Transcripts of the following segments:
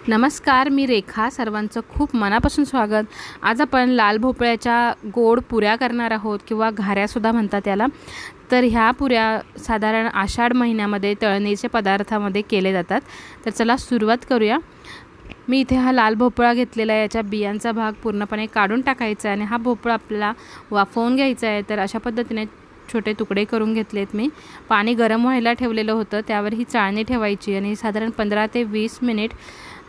नमस्कार, मी रेखा. सर्वांचं खूप मनापासून स्वागत. आज आपण लाल भोपळ्याच्या गोड पुऱ्या करणार आहोत किंवा घाऱ्यासुद्धा म्हणतात याला. तर ह्या पुऱ्या साधारण आषाढ महिन्यामध्ये तळणीच्या पदार्थामध्ये केले जातात. तर चला सुरुवात करूया. मी इथे हा लाल भोपळा घेतलेला आहे. याच्या बियांचा भाग पूर्णपणे काढून टाकायचा आहे आणि हा भोपळा आपल्याला वाफवून घ्यायचा आहे. तर अशा पद्धतीने छोटे तुकडे करून घेतलेत मी. पाणी गरम व्हायला ठेवलेलं होतं, त्यावर ही चाळणी ठेवायची आणि साधारण 15 ते 20 मिनिट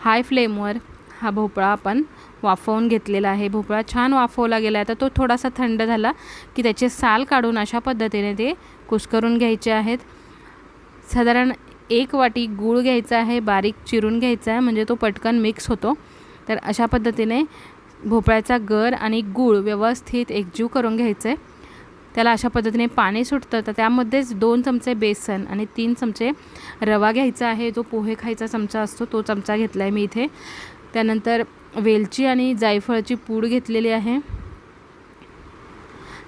हाय फ्लेमवर हा भोपळा आपण वाफवून घेतलेला आहे. भोपळा छान वाफवला गेला आहे. तर तो थोडासा थंड झाला की त्याचे साल काढून अशा पद्धतीने ते कुस्करून घ्यायचे आहेत. साधारण 1 वाटी गूळ घ्यायचा आहे, बारीक चिरून घ्यायचा आहे, म्हणजे तो पटकन मिक्स होतो. तर अशा पद्धतीने भोपळ्याचा गर आणि गूळ व्यवस्थित एकजीव करून घ्यायचं आहे. त्याला अशा पद्धतीने पाणी सुटतं. तर त्यामध्येच 2 चमचे बेसन आणि 3 चमचे रवा घ्यायचा आहे. जो पोहे खायचा चमचा असतो तो चमचा घेतला आहे मी इथे. त्यानंतर वेलची आणि जायफळाची पूड घेतलेली आहे.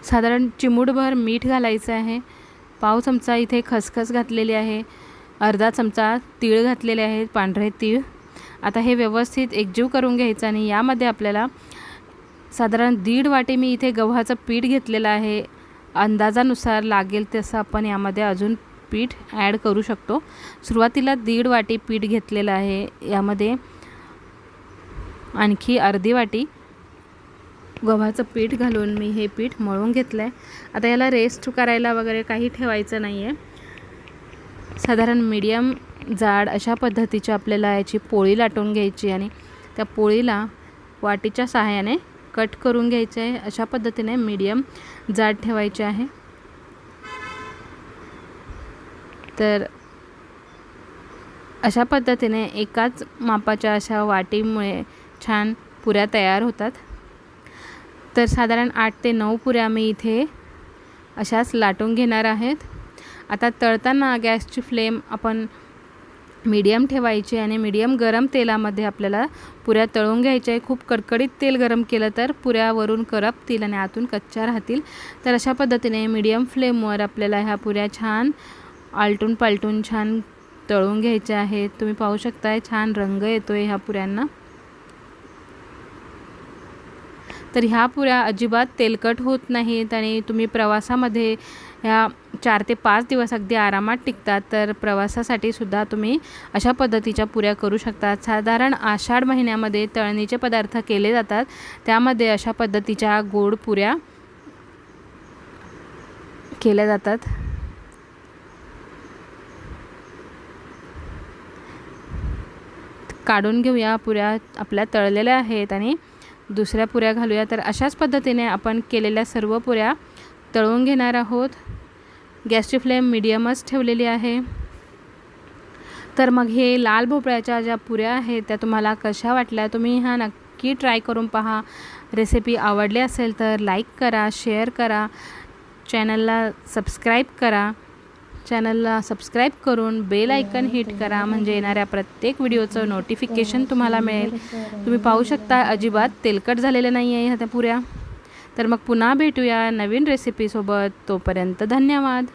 साधारण चिमूटभर मीठ घालायचं आहे. पाव चमचा इथे खसखस घातलेली आहे. अर्धा चमचा तीळ घातलेले आहेत, पांढरे तीळ. आता हे व्यवस्थित एकजीव करून घ्यायचं आणि यामध्ये आपल्याला साधारण 1.5 वाटी मी इथे गव्हाचं पीठ घेतलेलं आहे. अंदाजानुसार लागेल तसं आपण यामध्ये अजून पीठ ॲड करू शकतो. सुरुवातीला 1.5 वाटी पीठ घेतलेलं आहे. यामध्ये आणखी अर्धी वाटी गव्हाचं पीठ घालून मी हे पीठ मळून घेतलं आहे. आता याला रेस्ट करायला वगैरे काही ठेवायचं नाही आहे. साधारण मीडियम जाड अशा पद्धतीची आपल्याला याची पोळी लाटून घ्यायची आणि त्या पोळीला वाटीच्या सहाय्याने कट करून घ्यायचे आहे. अशा पद्धतीने मीडियम जाड ठेवायचे आहे. तर अशा पद्धतीने एकाच मापाच्या अशा वाटीमुळे छान पुऱ्या तयार होतात. तर साधारण 8 ते 9 पुऱ्या मी इथे अशाच लाटून घेणार आहेत. आता तळताना गॅसची फ्लेम आपण मीडियम ठेवायची आणि मीडियम गरम तेलामध्ये आपल्याला पुऱ्या तळून घ्यायच्या आहे. खूप कडकडीत तेल गरम केलं तर पुऱ्यावरून करपतील आणि आतून कच्च्या राहतील. तर अशा पद्धतीने मीडियम फ्लेमवर आपल्याला ह्या पुऱ्या छान आलटून पालटून छान तळून घ्यायच्या आहेत. तुम्ही पाहू शकताय छान रंग येतोय ह्या पुऱ्यांना. तर ह्या पुऱ्या अजिबात तेलकट होत नाहीत आणि तुम्ही प्रवासामध्ये ह्या 4 ते 5 दिवस अगदी आरामात टिकतात. तर प्रवासासाठी सुद्धा तुम्ही अशा पद्धतीच्या पुऱ्या करू शकता. साधारण आषाढ महिन्यामध्ये तळणीचे पदार्थ केले जातात, त्यामध्ये अशा पद्धतीच्या गोड पुऱ्या केल्या जातात. काढून घेऊया. पुऱ्या आपल्या तळलेल्या आहेत आणि दुसऱ्या पुऱ्या घालूया. तर अशाच पद्धतीने आपण केलेल्या सर्व पुऱ्या तळून घेणार आहोत. गॅसची फ्लेम मीडियमच ठेवलेली आहे. तर मग हे लाल भोपळ्याच्या ज्या पुऱ्या आहेत त्या तुम्हाला कशा वाटल्या, तुम्ही ह्या नक्की ट्राय करून पहा. रेसिपी आवडली असेल तर लाईक करा, शेअर करा, चॅनलला सबस्क्राईब करा. चॅनलला सबस्क्राईब करून बेल आयकन हिट करा, म्हणजे येणाऱ्या प्रत्येक व्हिडिओचं नोटिफिकेशन तुम्हाला मिळेल. तुम्ही पाहू शकता अजिबात तेलकट झालेलं नाही आहे ह्या पुऱ्या. तर मग पुन्हा भेटूया नवीन रेसिपीसोबत. तोपर्यंत धन्यवाद.